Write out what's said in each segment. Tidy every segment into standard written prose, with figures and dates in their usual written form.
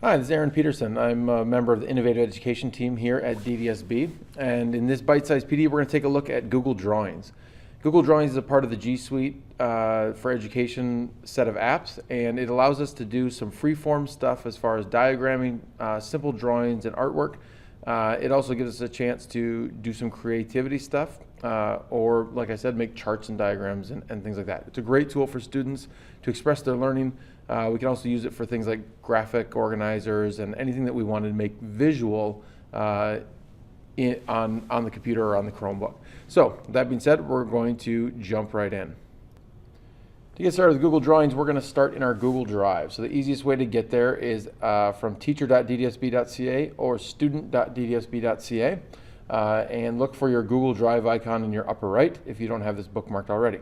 Hi, this is Aaron Peterson. I'm a member of the Innovative Education team here at DDSB. And in this BYTEsized PD, we're going to take a look at Google Drawings. Google Drawings is a part of the G Suite for Education set of apps, and it allows us to do some free-form stuff as far as diagramming, simple drawings, and artwork. It also gives us a chance to do some creativity stuff, or, like I said, make charts and diagrams and things like that. It's a great tool for students to express their learning. We can also use it for things like graphic organizers and anything that we want to make visual on the computer or on the Chromebook. So, that being said, we're going to jump right in. To get started with Google Drawings, we're going to start in our Google Drive. So the easiest way to get there is from teacher.ddsb.ca or student.ddsb.ca and look for your Google Drive icon in your upper right if you don't have this bookmarked already.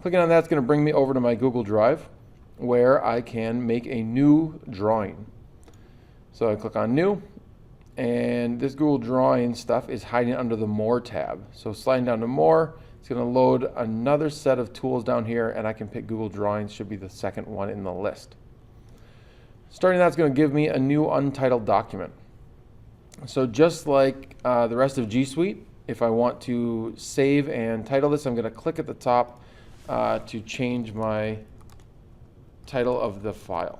Clicking on that's going to bring me over to my Google Drive, where I can make a new drawing. So I click on New, and this Google Drawing stuff is hiding under the More tab. So sliding down to More, it's going to load another set of tools down here, and I can pick Google Drawings, should be the second one in the list. Starting that's going to give me a new untitled document. So just like the rest of G Suite, if I want to save and title this, I'm going to click at the top to change my title of the file.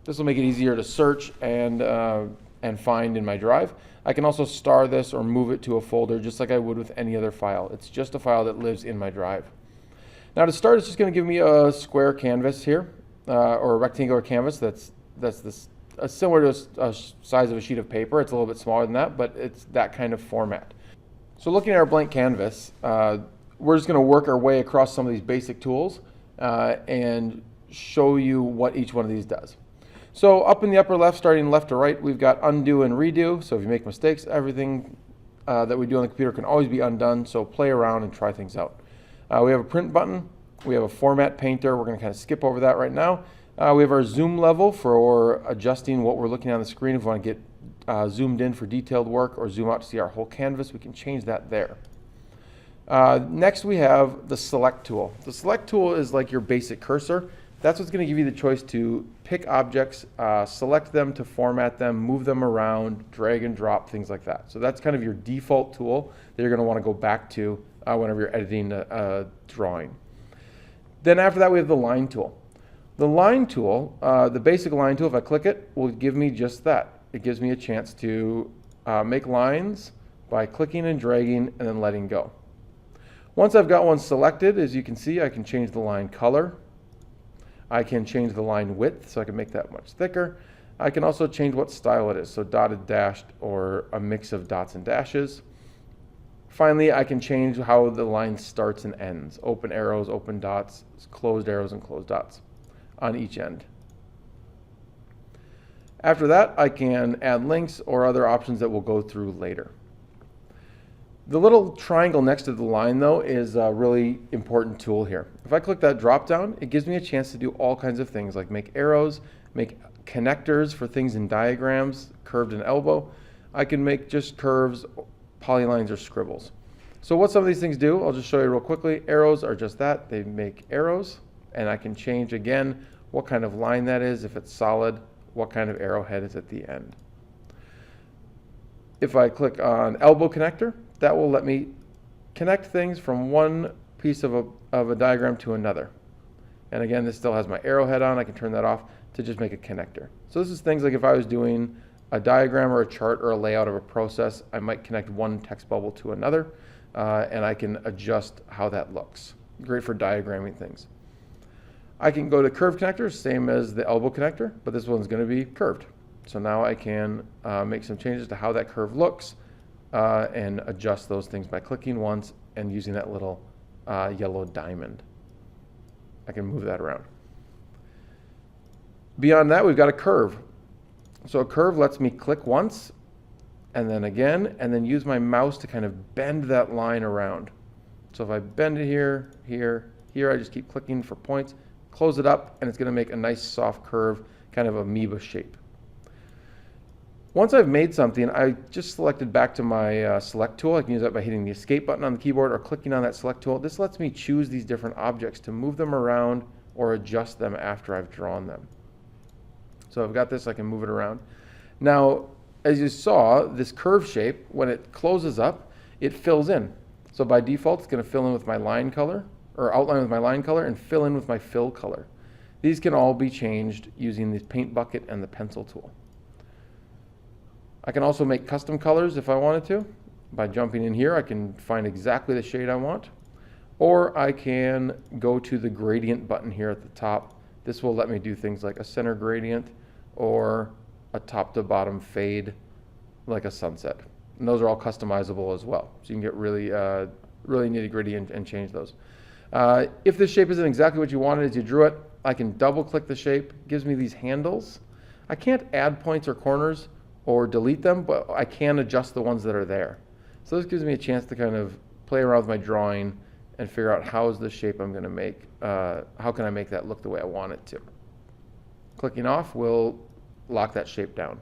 This will make it easier to search and find in my drive. I can also star this or move it to a folder just like I would with any other file. It's just a file that lives in my drive. Now to start, it's just going to give me a square canvas here, or a rectangular canvas that's similar to a size of a sheet of paper. It's a little bit smaller than that, but it's that kind of format. So looking at our blank canvas, we're just going to work our way across some of these basic tools and show you what each one of these does. So up in the upper left, starting left to right, we've got undo and redo. So if you make mistakes, everything that we do on the computer can always be undone. So play around and try things out. We have a print button. We have a format painter. We're going to kind of skip over that right now. We have our zoom level for adjusting what we're looking at on the screen. If we want to get zoomed in for detailed work or zoom out to see our whole canvas, we can change that there. Next we have the select tool. The select tool is like your basic cursor. That's what's going to give you the choice to pick objects, select them to format them, move them around, drag and drop, things like that. So that's kind of your default tool that you're going to want to go back to whenever you're editing a drawing. Then after that we have the line tool. The line tool, the basic line tool, if I click it, will give me just that. It gives me a chance to make lines by clicking and dragging and then letting go. Once I've got one selected, as you can see, I can change the line color. I can change the line width, so I can make that much thicker. I can also change what style it is, so dotted, dashed, or a mix of dots and dashes. Finally, I can change how the line starts and ends. Open arrows, open dots, closed arrows, and closed dots on each end. After that, I can add links or other options that we'll go through later. The little triangle next to the line, though, is a really important tool here. If I click that drop down, it gives me a chance to do all kinds of things like make arrows, make connectors for things in diagrams, curved and elbow. I can make just curves, polylines, or scribbles. So what some of these things do, I'll just show you real quickly. Arrows are just that. They make arrows, and I can change again what kind of line that is, if it's solid, what kind of arrowhead is at the end. If I click on elbow connector, that will let me connect things from one piece of a diagram to another. And again, this still has my arrowhead on. I can turn that off to just make a connector. So this is things like if I was doing a diagram or a chart or a layout of a process, I might connect one text bubble to another, and I can adjust how that looks. Great for diagramming things. I can go to curve connectors, same as the elbow connector, but this one's going to be curved. So now I can make some changes to how that curve looks and adjust those things by clicking once and using that little yellow diamond. I can move that around. Beyond that, we've got a curve. So a curve lets me click once and then again, and then use my mouse to kind of bend that line around. So if I bend it here, here, here, I just keep clicking for points, close it up, and it's going to make a nice soft curve, kind of amoeba shape. Once I've made something, I just selected back to my select tool. I can use that by hitting the escape button on the keyboard or clicking on that select tool. This lets me choose these different objects to move them around or adjust them after I've drawn them. So I've got this, I can move it around. Now, as you saw, this curve shape, when it closes up, it fills in. So by default, it's going to fill in with my line color, or outline with my line color, and fill in with my fill color. These can all be changed using the paint bucket and the pencil tool. I can also make custom colors if I wanted to. By jumping in here, I can find exactly the shade I want. Or I can go to the gradient button here at the top. This will let me do things like a center gradient or a top to bottom fade, like a sunset. And those are all customizable as well. So you can get really, really nitty gritty and change those. If this shape isn't exactly what you wanted as you drew it, I can double click the shape. It gives me these handles. I can't add points or corners or delete them, but I can adjust the ones that are there. So this gives me a chance to kind of play around with my drawing and figure out how is the shape I'm going to make, how can I make that look the way I want it to. Clicking off will lock that shape down.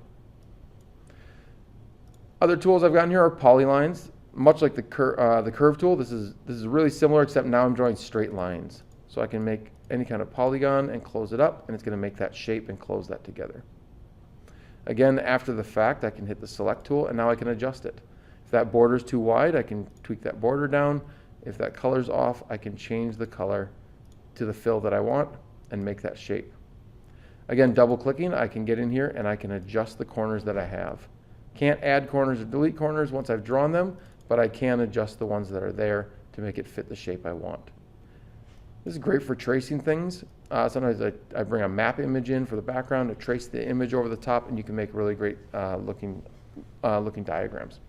Other tools I've got in here are polylines. Much like the curve tool, this is really similar, except now I'm drawing straight lines. So I can make any kind of polygon and close it up, and it's going to make that shape and close that together. Again, after the fact, I can hit the select tool, and now I can adjust it. If that border is too wide, I can tweak that border down. If that color's off, I can change the color to the fill that I want and make that shape. Again, double clicking, I can get in here and I can adjust the corners that I have. Can't add corners or delete corners once I've drawn them, but I can adjust the ones that are there to make it fit the shape I want. This is great for tracing things. Sometimes I bring a map image in for the background to trace the image over the top, and you can make really great looking diagrams.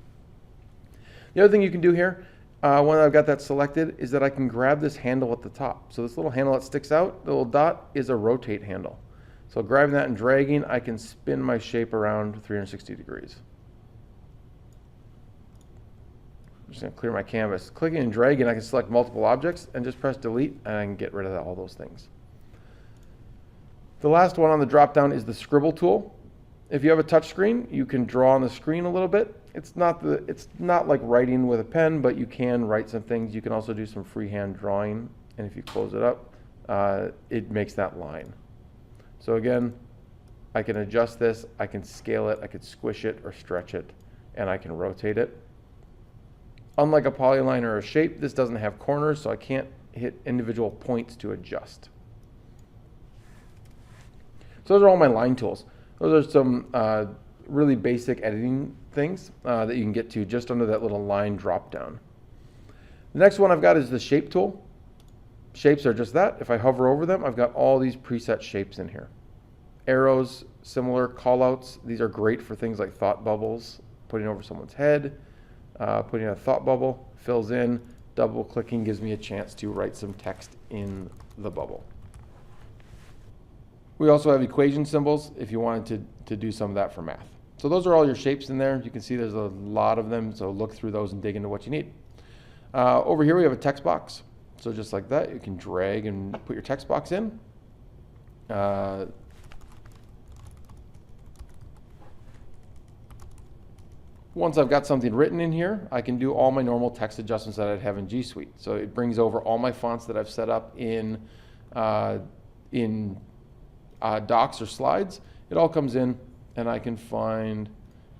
The other thing you can do here, when I've got that selected, is that I can grab this handle at the top. So this little handle that sticks out, the little dot, is a rotate handle. So grabbing that and dragging, I can spin my shape around 360 degrees. I'm just going to clear my canvas. Clicking and dragging, I can select multiple objects and just press delete, and I can get rid of all those things. The last one on the drop down is the Scribble Tool. If you have a touch screen, you can draw on the screen a little bit. It's not like writing with a pen, but you can write some things. You can also do some freehand drawing, and if you close it up, it makes that line. So again, I can adjust this, I can scale it, I can squish it or stretch it, and I can rotate it. Unlike a polyline or a shape, this doesn't have corners, so I can't hit individual points to adjust. So those are all my line tools. Those are some really basic editing things that you can get to just under that little line drop down. The next one I've got is the shape tool. Shapes are just that. If I hover over them, I've got all these preset shapes in here. Arrows, similar callouts. These are great for things like thought bubbles, putting over someone's head, putting a thought bubble, fills in, double clicking gives me a chance to write some text in the bubble. We also have equation symbols if you wanted to do some of that for math. So those are all your shapes in there. You can see there's a lot of them, so look through those and dig into what you need. Over here we have a text box. So just like that, you can drag and put your text box in. Once I've got something written in here, I can do all my normal text adjustments that I'd have in G Suite. So it brings over all my fonts that I've set up in docs or slides. It all comes in, and I can find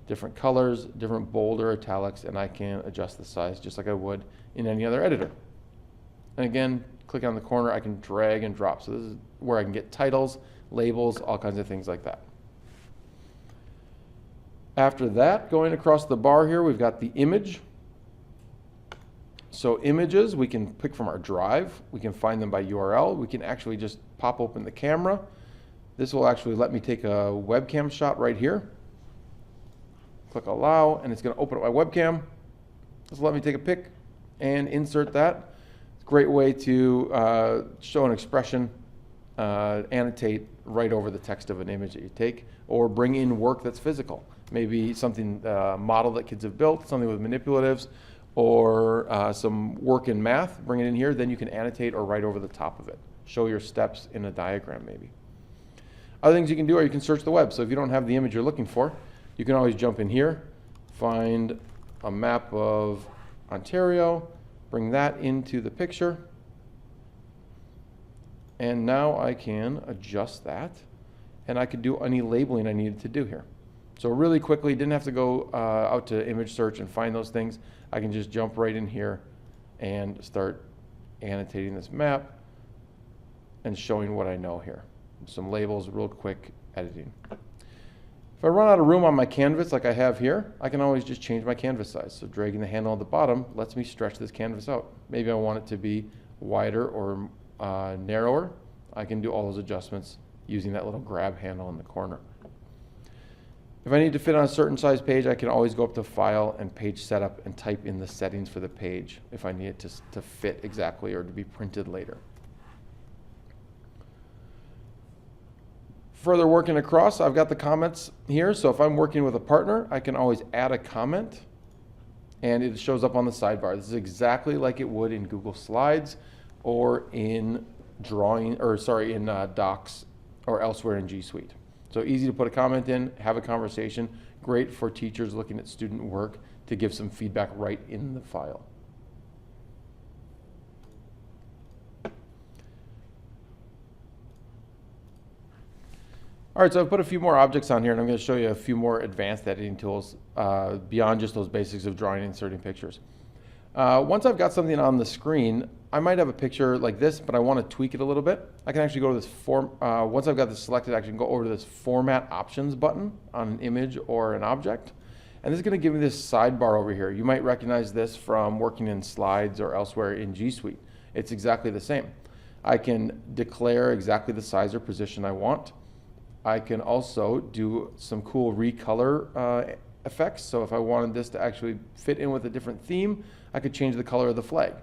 different colors, different bold or italics, and I can adjust the size just like I would in any other editor. And again, click on the corner, I can drag and drop. So this is where I can get titles, labels, all kinds of things like that. After that, going across the bar here, we've got the image. So images, we can pick from our drive. We can find them by URL. We can actually just pop open the camera. This will actually let me take a webcam shot right here. Click allow, and it's going to open up my webcam. This will let me take a pic and insert that. It's a great way to show an expression, annotate right over the text of an image that you take, or bring in work that's physical. Maybe something, model that kids have built, something with manipulatives, or some work in math, bring it in here, then you can annotate or write over the top of it. Show your steps in a diagram maybe. Other things you can do are you can search the web. So if you don't have the image you're looking for, you can always jump in here, find a map of Ontario, bring that into the picture, and now I can adjust that and I could do any labeling I needed to do here. So really quickly, didn't have to go out to image search and find those things. I can just jump right in here and start annotating this map and showing what I know here. Some labels, real quick editing. If I run out of room on my canvas like I have here, I can always just change my canvas size. So dragging the handle at the bottom lets me stretch this canvas out. Maybe I want it to be wider or narrower. I can do all those adjustments using that little grab handle in the corner. If I need to fit on a certain size page, I can always go up to File and Page Setup and type in the settings for the page if I need it to fit exactly or to be printed later. Further working across, I've got the comments here. So if I'm working with a partner, I can always add a comment and it shows up on the sidebar. This is exactly like it would in Google Slides or in Docs or elsewhere in G Suite. So easy to put a comment in, have a conversation. Great for teachers looking at student work to give some feedback right in the file. All right, so I've put a few more objects on here, and I'm going to show you a few more advanced editing tools beyond just those basics of drawing and inserting pictures. Once I've got something on the screen, I might have a picture like this, but I want to tweak it a little bit. I can actually go to this once I've got this selected, I can go over to this Format Options button on an image or an object. And this is going to give me this sidebar over here. You might recognize this from working in Slides or elsewhere in G Suite. It's exactly the same. I can declare exactly the size or position I want. I can also do some cool recolor effects. So if I wanted this to actually fit in with a different theme, I could change the color of the flag.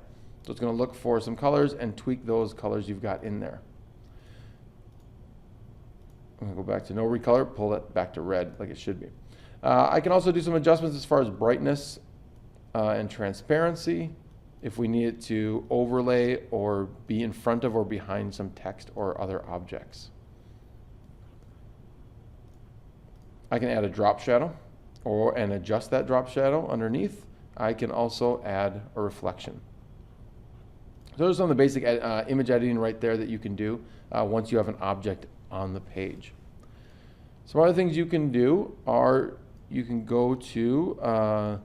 So it's going to look for some colors and tweak those colors you've got in there. I'm going to go back to no recolor, pull that back to red like it should be. I can also do some adjustments as far as brightness and transparency if we need it to overlay or be in front of or behind some text or other objects. I can add a drop shadow and adjust that drop shadow underneath. I can also add a reflection. So those are some of the basic image editing right there that you can do once you have an object on the page. Some other things you can do are you can go to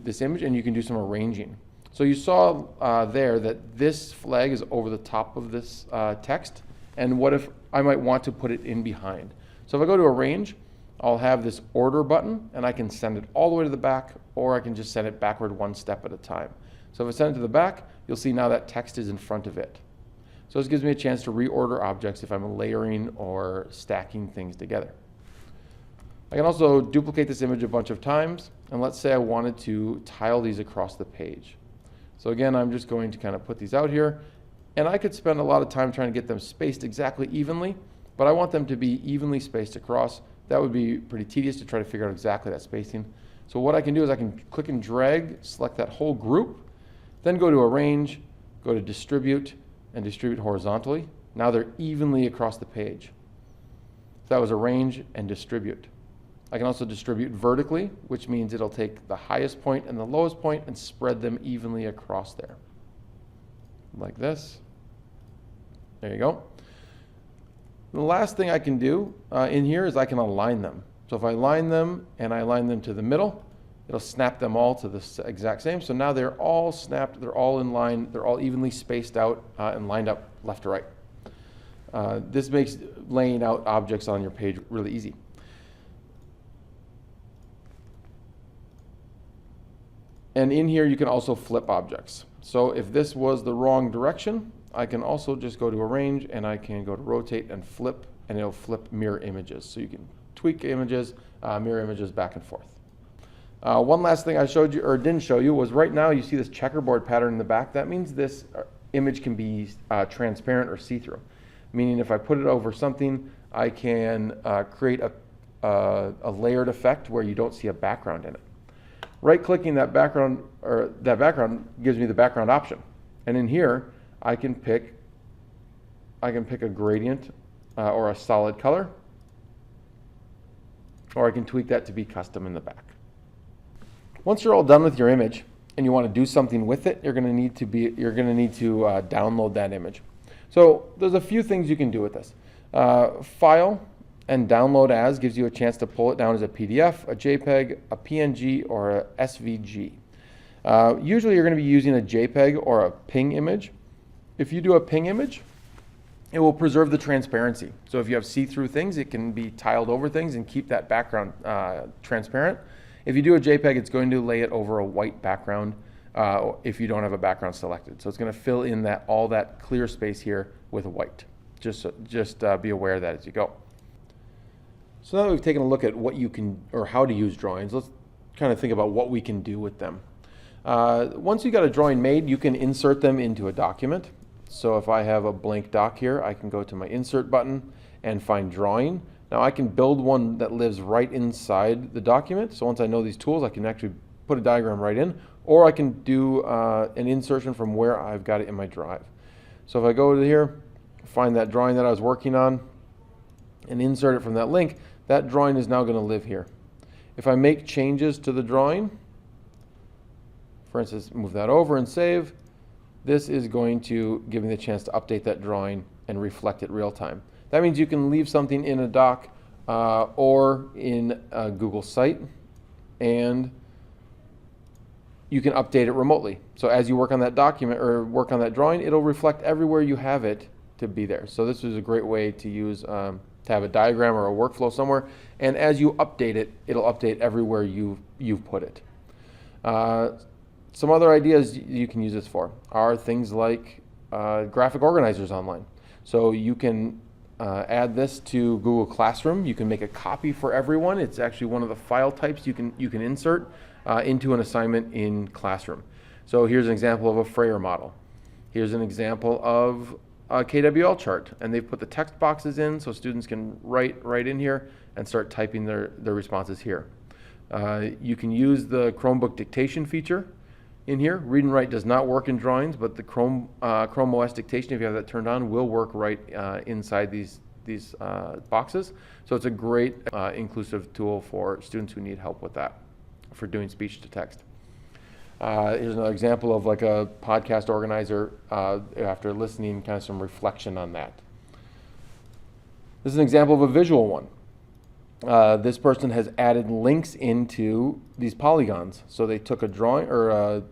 this image and you can do some arranging. So you saw there that this flag is over the top of this text, and what if I might want to put it in behind? So if I go to Arrange, I'll have this Order button, and I can send it all the way to the back, or I can just send it backward one step at a time. So if I send it to the back, you'll see now that text is in front of it. So this gives me a chance to reorder objects if I'm layering or stacking things together. I can also duplicate this image a bunch of times, and let's say I wanted to tile these across the page. So again, I'm just going to kind of put these out here, and I could spend a lot of time trying to get them spaced exactly evenly, but I want them to be evenly spaced across. That would be pretty tedious to try to figure out exactly that spacing. So what I can do is I can click and drag, select that whole group, then go to Arrange, go to Distribute, and distribute horizontally. Now they're evenly across the page. So that was Arrange and Distribute. I can also distribute vertically, which means it'll take the highest point and the lowest point and spread them evenly across there. Like this. There you go. The last thing I can do in here is I can align them. So if I align them and I align them to the middle, it'll snap them all to the exact same. So now they're all snapped, they're all in line, they're all evenly spaced out and lined up left to right. This makes laying out objects on your page really easy. And in here you can also flip objects. So if this was the wrong direction, I can also just go to Arrange and I can go to Rotate and Flip, and it'll flip mirror images. So you can tweak images, mirror images back and forth. One last thing I showed you, or didn't show you, was right now you see this checkerboard pattern in the back. That means this image can be transparent or see-through. Meaning if I put it over something, I can create a layered effect where you don't see a background in it. Right-clicking that background gives me the background option. And in here, I can pick a gradient or a solid color, or I can tweak that to be custom in the back. Once you're all done with your image and you want to do something with it, you're going to need to download that image. So there's a few things you can do with this. File and download as gives you a chance to pull it down as a PDF, a JPEG, a PNG, or a SVG. Usually you're going to be using a JPEG or a PNG image. If you do a PNG image, it will preserve the transparency. So if you have see-through things, it can be tiled over things and keep that background transparent. If you do a JPEG, it's going to lay it over a white background if you don't have a background selected. So it's going to fill in all that clear space here with white. Just be aware of that as you go. So now that we've taken a look at what you can, or how to use drawings, let's kind of think about what we can do with them. Once you've got a drawing made, you can insert them into a document. So if I have a blank doc here, I can go to my insert button and find drawing. Now I can build one that lives right inside the document. So once I know these tools, I can actually put a diagram right in, or I can do an insertion from where I've got it in my drive. So if I go to here, find that drawing that I was working on, and insert it from that link, that drawing is now going to live here. If I make changes to the drawing, for instance, move that over and save, this is going to give me the chance to update that drawing and reflect it real time. That means you can leave something in a doc or in a Google site, and you can update it remotely. So as you work on that document or work on that drawing, it'll reflect everywhere you have it to be there. So this is a great way to use to have a diagram or a workflow somewhere, and as you update it, it'll update everywhere you've put it. Some other ideas you can use this for are things like graphic organizers online. So you can add this to Google Classroom. You can make a copy for everyone. It's actually one of the file types you can insert into an assignment in Classroom. So here's an example of a Frayer model. Here's an example of a KWL chart, and they've put the text boxes in so students can write right in here and start typing their responses here. You can use the Chromebook dictation feature in here. Read and write does not work in drawings, but the Chrome OS dictation, if you have that turned on, will work right inside these boxes. So it's a great inclusive tool for students who need help with that, for doing speech to text. Here's another example of like a podcast organizer after listening, kind of some reflection on that. This is an example of a visual one. This person has added links into these polygons. So they took a drawing or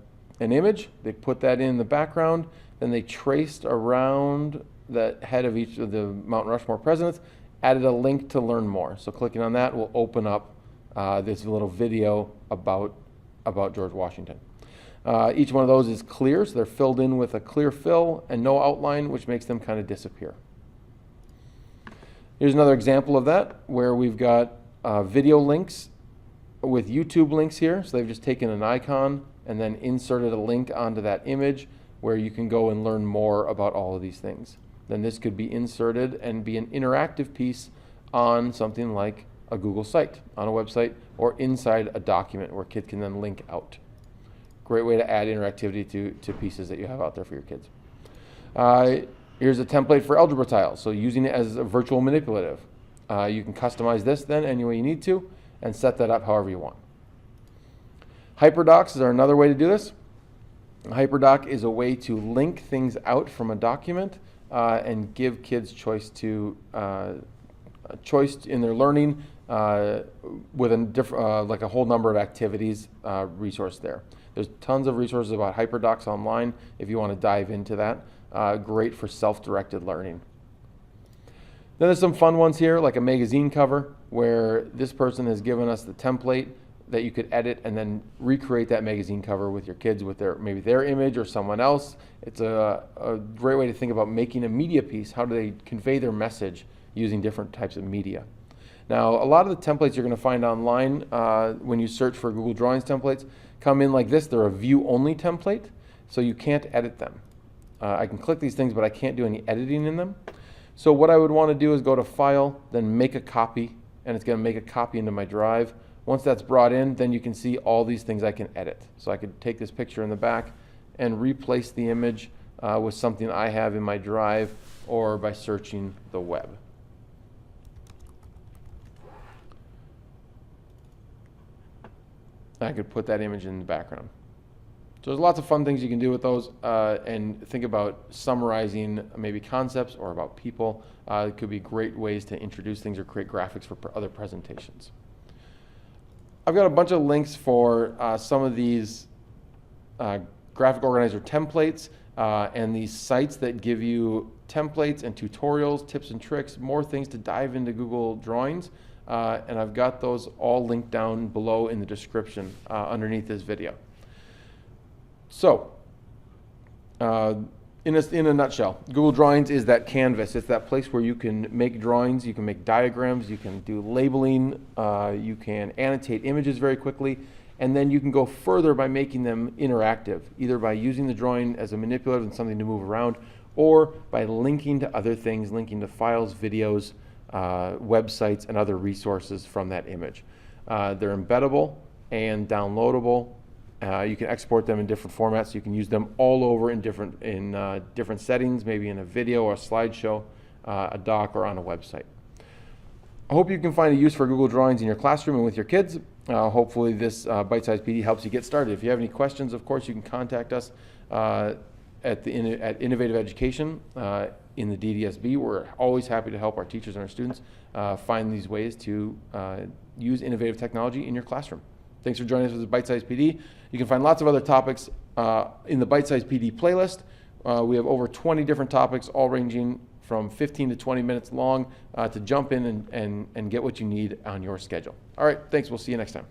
an image, they put that in the background, then they traced around the head of each of the Mount Rushmore presidents, added a link to learn more. So clicking on that will open up this little video about George Washington. Each one of those is clear, so they're filled in with a clear fill and no outline, which makes them kind of disappear. Here's another example of that, where we've got video links with YouTube links here. So they've just taken an icon and then inserted a link onto that image where you can go and learn more about all of these things. Then this could be inserted and be an interactive piece on something like a Google site, on a website, or inside a document where kids can then link out. Great way to add interactivity to pieces that you have out there for your kids. Here's a template for Algebra Tiles, so using it as a virtual manipulative. You can customize this then any way you need to and set that up however you want. HyperDocs is another way to do this. HyperDoc is a way to link things out from a document and give kids choice in their learning with like a whole number of activities resource there. There's tons of resources about HyperDocs online if you want to dive into that. Great for self-directed learning. Then there's some fun ones here, like a magazine cover, where this person has given us the template that you could edit and then recreate that magazine cover with your kids with maybe their image or someone else. It's a great way to think about making a media piece. How do they convey their message using different types of media? Now, a lot of the templates you're going to find online when you search for Google Drawings templates come in like this. They're a view-only template, so you can't edit them. I can click these things, but I can't do any editing in them. So what I would want to do is go to File, then make a copy, and it's going to make a copy into my drive. Once that's brought in, then you can see all these things I can edit. So I could take this picture in the back and replace the image with something I have in my drive or by searching the web. I could put that image in the background. So there's lots of fun things you can do with those, and think about summarizing maybe concepts or about people. It could be great ways to introduce things or create graphics for other presentations. I've got a bunch of links for some of these graphic organizer templates and these sites that give you templates and tutorials, tips and tricks, more things to dive into Google Drawings. And I've got those all linked down below in the description underneath this video. So, in a nutshell, Google Drawings is that canvas. It's that place where you can make drawings, you can make diagrams, you can do labeling, you can annotate images very quickly, and then you can go further by making them interactive, either by using the drawing as a manipulative and something to move around, or by linking to other things, linking to files, videos, websites, and other resources from that image. They're embeddable and downloadable. You can export them in different formats. You can use them all over in different settings, maybe in a video or a slideshow, a doc, or on a website. I hope you can find a use for Google Drawings in your classroom and with your kids. Hopefully this Bite-Sized PD helps you get started. If you have any questions, of course, you can contact us at Innovative Education in the DDSB. We're always happy to help our teachers and our students find these ways to use innovative technology in your classroom. Thanks for joining us for this Bite-Sized PD. You can find lots of other topics in the Bite-Sized PD playlist. We have over 20 different topics, all ranging from 15 to 20 minutes long to jump in and get what you need on your schedule. All right, thanks. We'll see you next time.